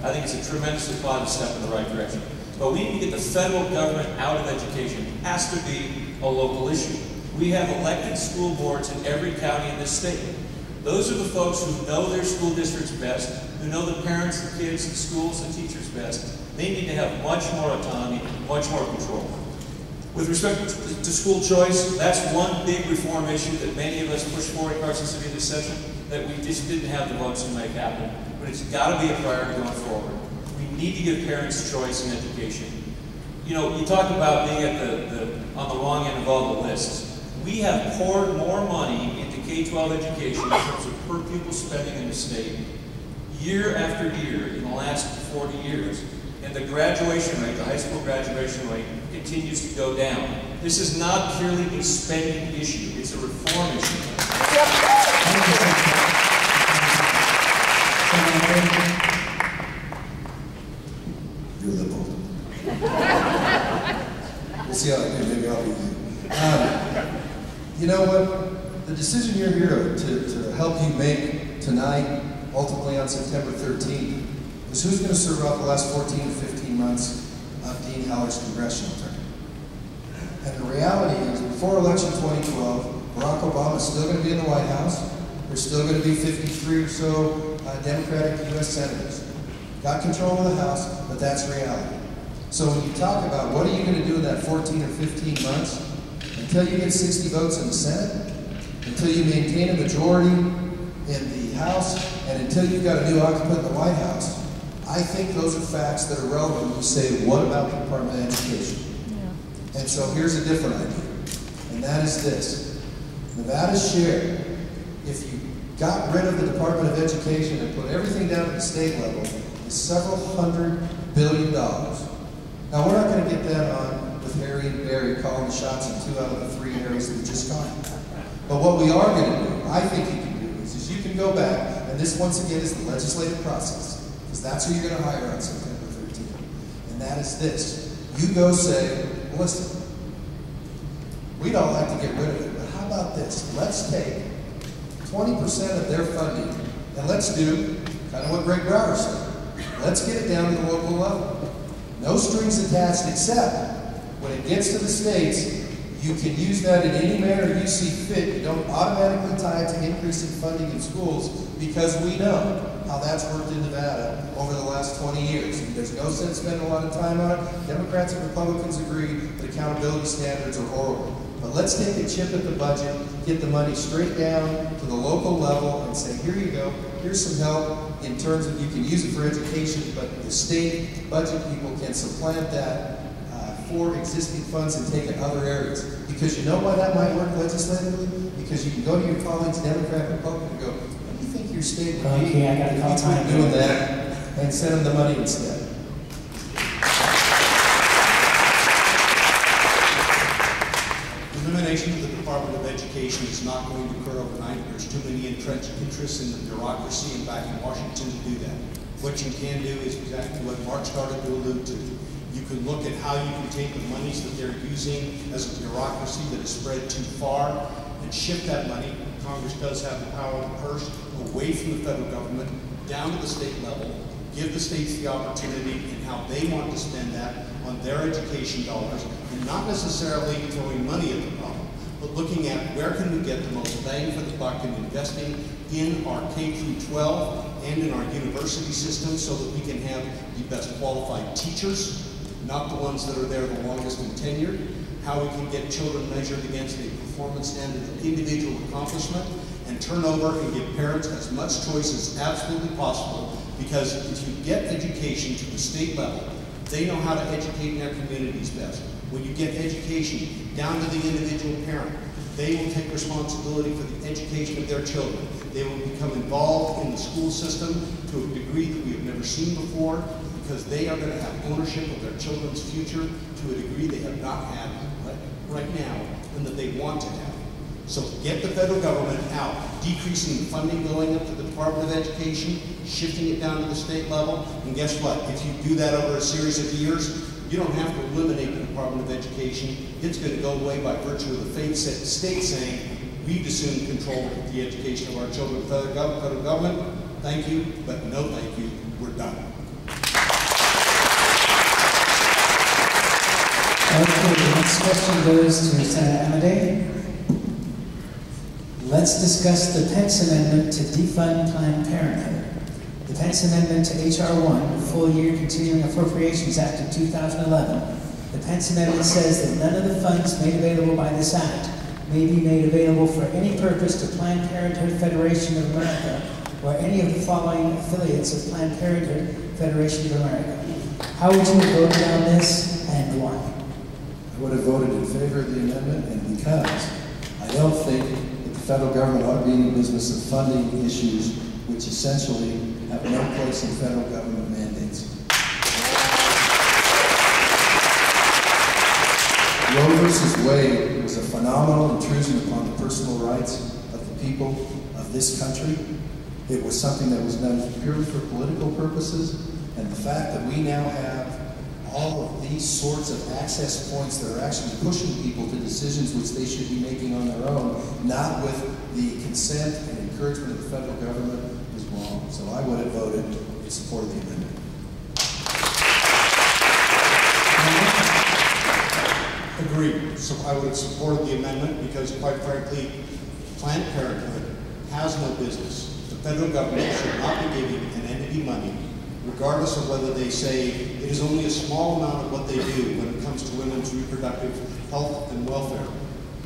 I think it's a tremendously positive step in the right direction. But we need to get the federal government out of education. It has to be a local issue. We have elected school boards in every county in this state. Those are the folks who know their school districts best, who know the parents, the kids, the schools, the teachers best. They need to have much more autonomy, much more control. With respect to school choice, that's one big reform issue that many of us pushed for in Carson City this session that we just didn't have the votes to make happen. But it's got to be a priority going forward. We need to give parents choice in education. You know, you talk about being at on the wrong end of all the lists. We have poured more money into K-12 education in terms of per pupil spending in the state year after year in the last 40 years. And the graduation rate, the high school graduation rate, continues to go down. This is not purely a spending issue, it's a reform issue. You're liberal. We'll see how I do, maybe I'll be you. You know what? The decision you're here to help you make tonight, ultimately on September 13th, is who's going to serve out the last 14 to 15 months of Dean Haller's congressional term. And the reality is, before election 2012, Barack Obama is still going to be in the White House. There's still going to be 53 or so Democratic U.S. senators. Got control of the House, but that's reality. So when you talk about what are you going to do in that 14 or 15 months, until you get 60 votes in the Senate, until you maintain a majority in the House, and until you've got a new occupant in the White House, I think those are facts that are relevant when you say, what about the Department of Education? Yeah. And so here's a different idea, and that is this. Nevada's share, if you got rid of the Department of Education and put everything down at the state level, is several $100 billion. Now, we're not going to get that on with Harry and Barry calling the shots in 2 out of the 3 areas that we just talked about. But what we are going to do, I think you can do, is you can go back, and this once again is the legislative process, because that's who you're going to hire on September 13th. And that is this. You go say, well, listen, we'd all like to get rid of it, but how about this? Let's take 20% of their funding, and let's do kind of what Greg Brower said. Let's get it down to the local level. No strings attached, except when it gets to the states, you can use that in any manner you see fit. You don't automatically tie it to increasing funding in schools, because we know how that's worked in Nevada over the last 20 years. And there's no sense spending a lot of time on it. Democrats and Republicans agree that accountability standards are horrible. But let's take a chip at the budget, get the money straight down to the local level and say, here you go, here's some help in terms of you can use it for education, but the state budget people can supplant that for existing funds and take it other areas. Because you know why that might work legislatively? Because you can go to your colleagues, Democrat, Republican, and go, what do you think your state would be if you were doing that, and send them the money instead? Elimination of the Department of Education is not going to occur overnight. There's too many entrenched interests in the bureaucracy and back in Washington to do that. What you can do is exactly what Mark started to allude to. You can look at how you can take the monies that they're using as a bureaucracy that is spread too far and shift that money. Congress does have the power of the purse away from the federal government down to the state level, give the states the opportunity in how they want to spend that on their education dollars, and not necessarily throwing money at the problem, but looking at where can we get the most bang for the buck and investing in our K-12 and in our university system so that we can have the best qualified teachers, not the ones that are there the longest and tenured, how we can get children measured against a performance standard of individual accomplishment, and turn over and give parents as much choice as absolutely possible, because if you get education to the state level, they know how to educate in their communities best. When you get education down to the individual parent, they will take responsibility for the education of their children. They will become involved in the school system to a degree that we have never seen before, because they are going to have ownership of their children's future to a degree they have not had right now and that they want to have. So get the federal government out, decreasing the funding going up to the Department of Education, shifting it down to the state level, and guess what? If you do that over a series of years, you don't have to eliminate the Department of Education. It's going to go away by virtue of the state saying, we've assumed control of the education of our children. Federal government, thank you, but no thank you, we're done. question goes to Senator Amodei. Let's discuss the Pence Amendment to defund Planned Parenthood. The Pence Amendment to H.R. 1, Full Year Continuing Appropriations Act of 2011. The Pence Amendment says that none of the funds made available by this act may be made available for any purpose to Planned Parenthood Federation of America or any of the following affiliates of Planned Parenthood Federation of America. How would you have voted on this and why? I would have voted in favor of the amendment, and because I don't think that the federal government ought to be in the business of funding issues which essentially have no place in federal government mandates. Roe versus Wade was a phenomenal intrusion upon the personal rights of the people of this country. It was something that was done purely for political purposes, and the fact that we now have all of these sorts of access points that are actually pushing people to decisions which they should be making on their own, not with the consent and encouragement of the federal government, is wrong. So I would have voted in support of the amendment. Agreed. So I would have supported the amendment because, quite frankly, Planned Parenthood has no business. The federal government should not be giving an entity money, regardless of whether they say it is only a small amount of what they do when it comes to women's reproductive health and welfare,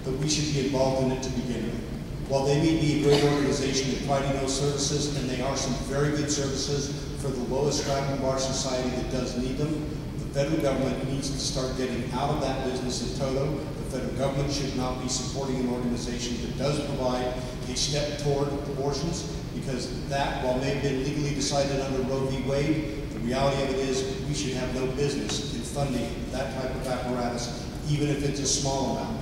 that we should be involved in it to begin with. While they may be a great organization in providing those services, and they are some very good services for the lowest strata of our society that does need them, the federal government needs to start getting out of that business in toto. The federal government should not be supporting an organization that does provide a step toward abortions, because that, while may have been legally decided under Roe v. Wade, the reality of it is we should have no business in funding that type of apparatus, even if it's a small amount.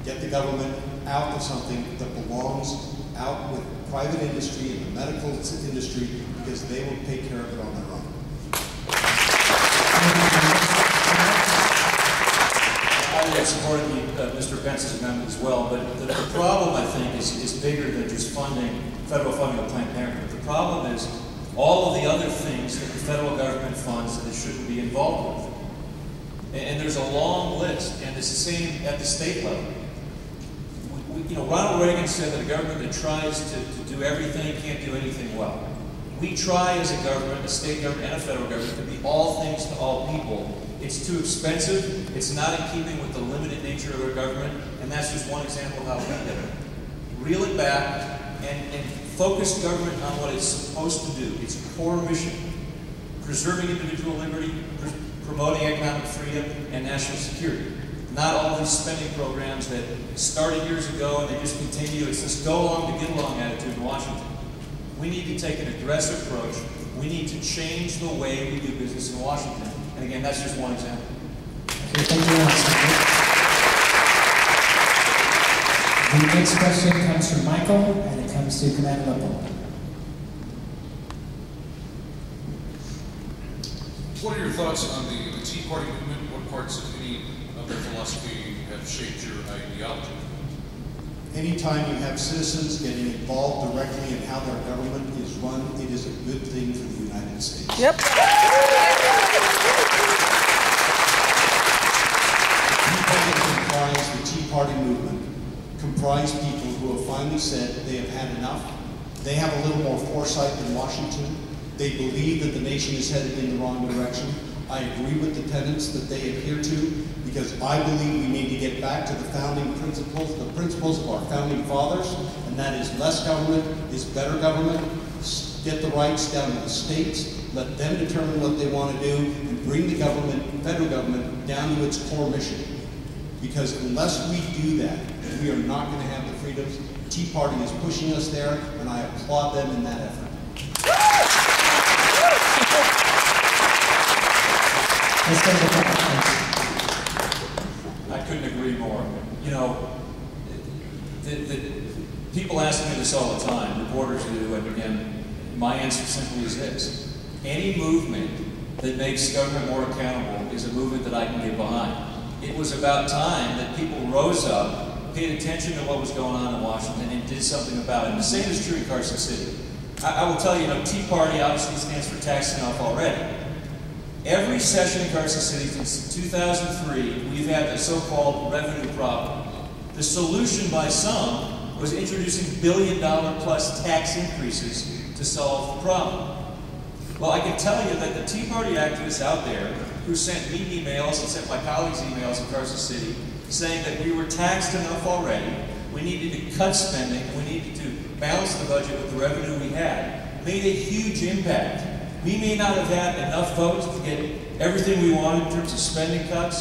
Get the government out of something that belongs out with private industry and the medical industry, because they will take care of it on their own. I would have supported Mr. Pence's amendment as well, but the problem, I think, is bigger than just federal funding of Planned Parenthood. The problem is all of the other things that the federal government funds that it shouldn't be involved with. And there's a long list, and it's the same at the state level. Ronald Reagan said that a government that tries to do everything can't do anything well. We try as a government, a state government and a federal government, to be all things to all people. It's too expensive, it's not in keeping with the limited nature of our government, and that's just one example of how we did it. Reel it back and focus government on what it's supposed to do, its core mission: preserving individual liberty, promoting economic freedom, and national security. Not all these spending programs that started years ago and they just continue. It's this go along to get along attitude in Washington. We need to take an aggressive approach. We need to change the way we do business in Washington. And again, that's just one example. Okay, thank you very much. The next question comes from Michael, and it comes to Commander Lipple. What are your thoughts on the Tea Party movement? What parts of any of their philosophy have shaped your ideology? Anytime you have citizens getting involved directly in how their government is run, it is a good thing for the United States. Yep. The Tea Party movement comprise people who have finally said they have had enough. They have a little more foresight than Washington. They believe that the nation is headed in the wrong direction. I agree with the tenets that they adhere to, because I believe we need to get back to the founding principles, the principles of our founding fathers, and that is less government is better government. Get the rights down to the states, let them determine what they want to do, and bring the government, federal government, down to its core mission. Because unless we do that, we are not going to have the freedoms. The Tea Party is pushing us there, and I applaud them in that effort. I couldn't agree more. The people ask me this all the time, reporters do, and my answer simply is this: any movement that makes government more accountable is a movement that I can get behind. It was about time that people rose up, paid attention to what was going on in Washington, and did something about it. And the same is true in Carson City. I will tell you, Tea Party obviously stands for taxing off already. Every session in Carson City since 2003, we've had the so-called revenue problem. The solution by some was introducing billion-dollar-plus tax increases to solve the problem. Well, I can tell you that the Tea Party activists out there who sent me emails and sent my colleagues emails in Carson City saying that we were taxed enough already, we needed to cut spending, we needed to balance the budget with the revenue we had, made a huge impact. We may not have had enough votes to get everything we wanted in terms of spending cuts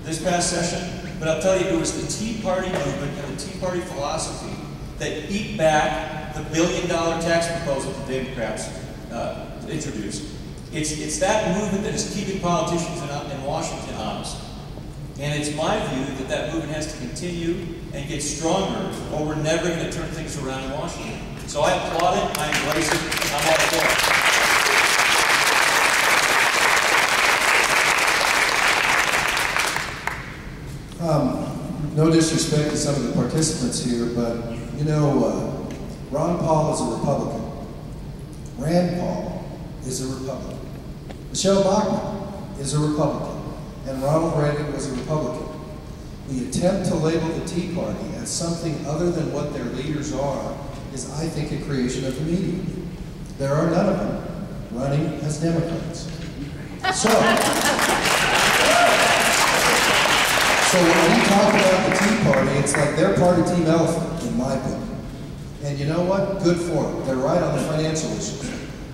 this past session, but I'll tell you, it was the Tea Party movement and the Tea Party philosophy that beat back the billion-dollar tax proposal the Democrats introduced. It's that movement that is keeping politicians in Washington honest. And it's my view that that movement has to continue and get stronger, or we're never going to turn things around in Washington. So I applaud it, I embrace it, I'm all for it. No disrespect to some of the participants here, but you know, Ron Paul is a Republican. Rand Paul is a Republican. Michelle Bachmann is a Republican. And Ronald Reagan was a Republican. The attempt to label the Tea Party as something other than what their leaders are is, I think, a creation of the media. There are none of them running as Democrats. So when we talk about the Tea Party, it's like their party team elephant, in my opinion. And you know what? Good for them. They're right on the financial issues.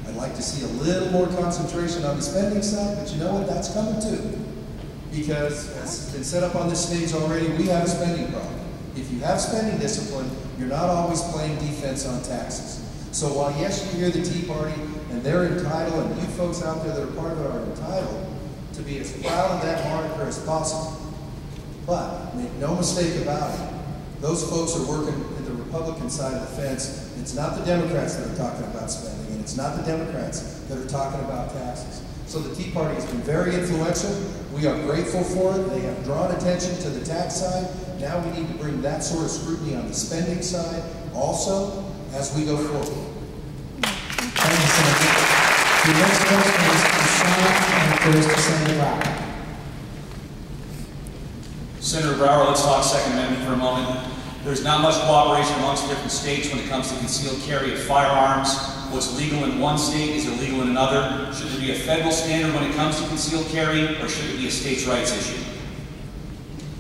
I'd like to see a little more concentration on the spending side, but you know what? That's coming too. Because, as has been set up on this stage already, we have a spending problem. If you have spending discipline, you're not always playing defense on taxes. So while yes, you hear the Tea Party, and they're entitled, and you folks out there that are part of it are entitled to be as proud of that moniker as possible. But make no mistake about it, those folks are working at the Republican side of the fence. It's not the Democrats that are talking about spending, and it's not the Democrats that are talking about taxes. So the Tea Party has been very influential. We are grateful for it. They have drawn attention to the tax side. Now we need to bring that sort of scrutiny on the spending side also as we go forward. Thank you, Senator. The next question is to Sean, and it goes to Senator Brower. Senator Brower, let's talk Second Amendment for a moment. There's not much cooperation amongst different states when it comes to concealed carry of firearms. What's legal in one state is illegal in another. Should there be a federal standard when it comes to concealed carry, or should it be a states' rights issue?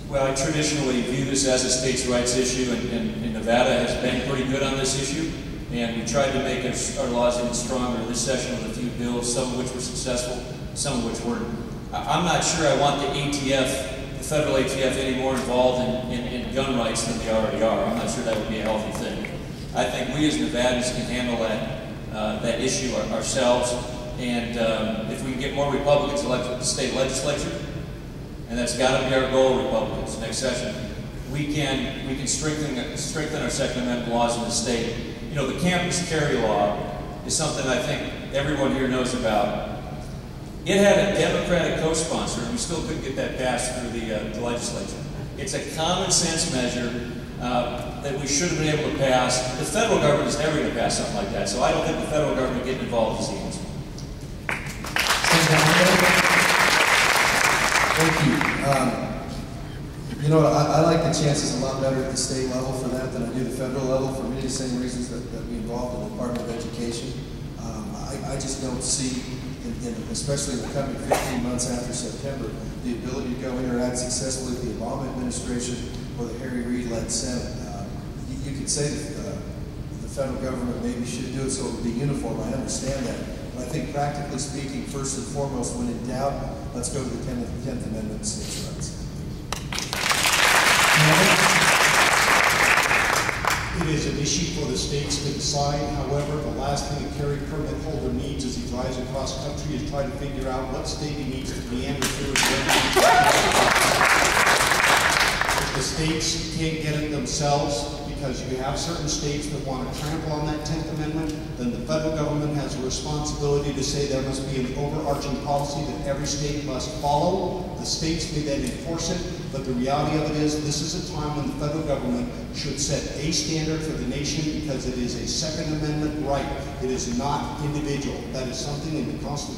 Well, I traditionally view this as a states' rights issue, and Nevada has been pretty good on this issue. And we tried to make our laws even stronger this session with a few bills, some of which were successful, some of which weren't. I'm not sure I want the ATF, the federal ATF, any more involved in gun rights than they already are. I'm not sure that would be a healthy thing. I think we as Nevadans can handle that issue ourselves, and if we can get more Republicans elected to the state legislature, and that's got to be our goal, Republicans, next session, we can strengthen our Second Amendment laws in the state. You know, the campus carry law is something I think everyone here knows about. It had a Democratic co-sponsor, and we still couldn't get that passed through the legislature. It's a common sense measure that we should have been able to pass. The federal government is never going to pass something like that, so I don't think the federal government getting involved is the answer. Thank you. You know, I like the chances a lot better at the state level for that than I do the federal level for many of the same reasons that we involved in the Department of Education. I just don't see, especially in the coming 15 months after September, the ability to go interact successfully with the Obama administration or the Harry Reid-led Senate. You could say that the federal government maybe should do it so it would be uniform. I understand that. But I think practically speaking, first and foremost, when in doubt, let's go to the 10th Amendment and states' rights. It is an issue for the states to decide. However, the last thing a carry permit holder needs as he drives across country is try to figure out what state he needs to meander through. If the states can't get it themselves, because you have certain states that want to trample on that 10th Amendment, then the federal government has a responsibility to say there must be an overarching policy that every state must follow. The states may then enforce it, but the reality of it is this is a time when the federal government should set a standard for the nation because it is a Second Amendment right. It is not individual. That is something in the Constitution.